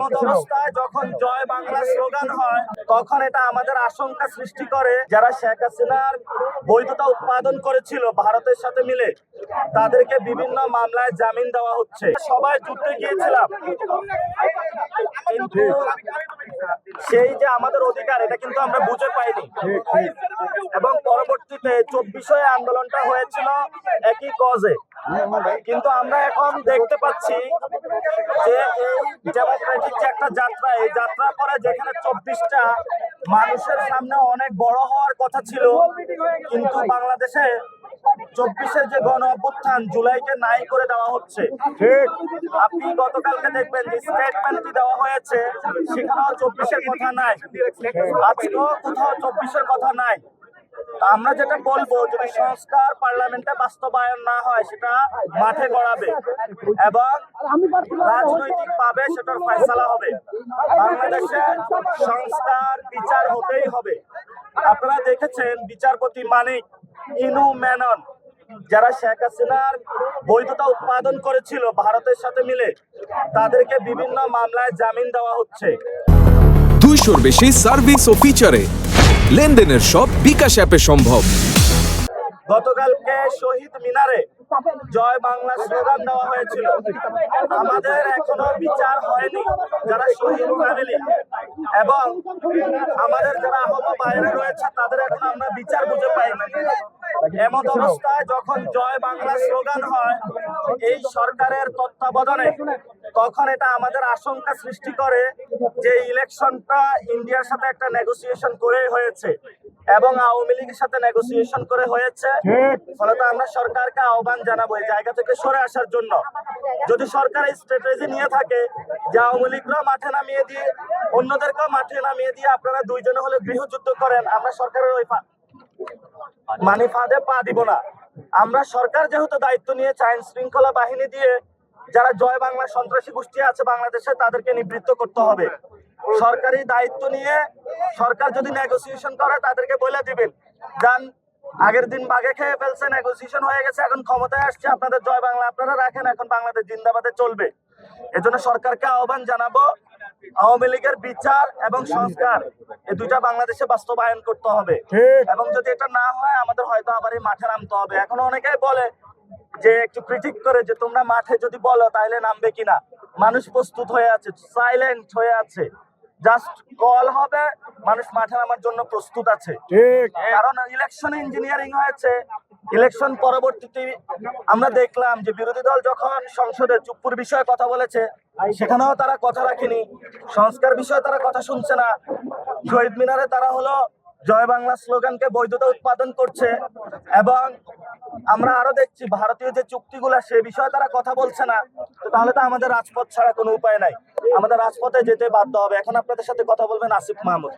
এমন অবস্থায় যখন জয় বাংলা স্লোগান হয় তখন এটা আমাদের আশঙ্কা সৃষ্টি করে যারা শেখ হাসিনার বৈধতা উৎপাদন করেছিল ভারতের সাথে মিলে তাদেরকে বিভিন্ন মামলায় জামিন দেওয়া হচ্ছে। সবাই যুদ্ধে গিয়েছিলাম, কিন্তু সেই যে আমাদের অধিকার এটা কিন্তু আমরা বুঝে পাইনি এবং পরবর্তীতে 24 আন্দোলনটা হয়েছিল একই কজে। কিন্তু আমরা এখন দেখতে পাচ্ছি যে এই ডেমোক্রেটিক যে একটা যাত্রা, এই যাত্রার পরে যেখানে 24টা মানুষের সামনে অনেক বড় হওয়ার কথা ছিল, কিন্তু বাংলাদেশে 24-এর যে গণ অভ্যুত্থান জুলাইকে নাই করে দেওয়া হচ্ছে। আপনি গতকালকে দেখবেন যে স্টেটমেন্টটি দেওয়া হয়েছে সেখানেও 24-এর কথা নাই, আজকেও কোথাও 24-এর কথা নাই। আমরা যেটা বলবো, যদি সংস্কার পার্লামেন্টে বাস্তবায়ন না হয় সেটা মাঠে গড়াবে এবং রাজনৈতিক ভাবে সেটার ফয়সালা হবে। বাংলাদেশে সংস্কার বিচার হতেই হবে। আপনারা দেখেছেন বিচারপতি মানিক, ইনু মেনন, যারা শেখ হাসিনার বৈধতা উৎপাদন করেছিল ভারতের সাথে মিলে তাদেরকে বিভিন্ন মামলায় জামিন দেওয়া হচ্ছে। 200-র বেশি সার্ভিস ও ফিচারে লেনদেনের সব বিকাশ অ্যাপে সম্ভব। গতকালকে শহীদ মিনারে জয় বাংলা স্লোগান দেওয়া হয়েছিল। আমাদের এখনো বিচার হয়নি যারা শহীদ ফ্যামিলি এবং আমাদের যারা আহত বাইরে রয়েছে তাদের এখন আমরা বিচার বুঝে পাইনি। এমন অবস্থায় যখন জয় বাংলা স্লোগান হয় এই সরকারের তত্ত্বাবধানে, তখন এটা আমাদের আশঙ্কা সৃষ্টি করে যে ইলেকশনটা ইন্ডিয়ার সাথে একটা নেগোসিয়েশন করে হয়েছে এবং আওয়ামী লীগের সাথে নেগোসিয়েশন করে হয়েছে। ফলত আমরা সরকারকে আহ্বান জানাবো এই জায়গা থেকে সরে আসার জন্য। যদি সরকার এই স্ট্র্যাটেজি নিয়ে থাকে যে আওয়ামী লীগরাও মাঠে নামিয়ে দিয়ে অন্যদেরকেও মাঠে নামিয়ে দিয়ে আপনারা দুইজনে হলে গৃহযুদ্ধ করেন, আমরা সরকারের ওই ফাঁদে পা দিব না। আমরা সরকার যেহেতু দায়িত্ব নিয়েছে আইন শৃঙ্খলা বাহিনী দিয়ে যারা জয় বাংলা সন্ত্রাসী গোষ্ঠী আছে বাংলাদেশে তাদেরকে নিবৃত্ত করতে হবে। সরকারি দায়িত্ব নিয়ে সরকার যদি নেগোসিয়েশন করে তাদেরকে বলে দিবেন, যান আগের দিন বাগে খেয়ে ফেলছে, নেগোসিয়েশন হয়ে গেছে, এখন ক্ষমতায় আসছে, আপনাদের জয় বাংলা আপনারা রাখেন, এখন বাংলাদেশ জিন্দাবাদে চলবে। এজন্য সরকারকে আহ্বান জানাবো আওয়ামী লীগের বিচার এবং সংস্কার এই দুইটা বাংলাদেশে বাস্তবায়ন করতে হবে এবং যদি এটা না হয় আমাদের হয়তো আবার এই মাঠে নামতে হবে। এখনো অনেকেই বলে যে একটু ক্রিটিক করে যে তোমরা মাঠে যদি বলো তাহলে নামবে কিনা। মানুষ প্রস্তুত হয়ে আছে, সাইলেন্ট হয়ে আছে, জাস্ট কল হবে, মানুষ মাঠে নামার জন্য প্রস্তুত আছে। কারণ ইলেকশন ইঞ্জিনিয়ারিং হয়েছে। ইলেকশন পরবর্তীতে আমরা দেখলাম যে বিরোধী দল যখন সংসদে চুপ্পুর বিষয়ে কথা বলেছে সেখানেও তারা কথা রাখেনি, সংস্কার বিষয়ে তারা কথা শুনছে না। শহীদ মিনারে তারা হলো জয় বাংলা স্লোগানকে বৈধতা উৎপাদন করছে এবং আমরা আরো দেখছি ভারতীয় যে চুক্তিগুলো সে বিষয়ে তারা কথা বলছে না। তো তাহলে তো আমাদের রাজপথ ছাড়া কোনো উপায় নাই, আমাদের রাজপথে যেতে বাধ্য হবে। এখন আপনাদের সাথে কথা বলবেন আসিফ মাহমুদ।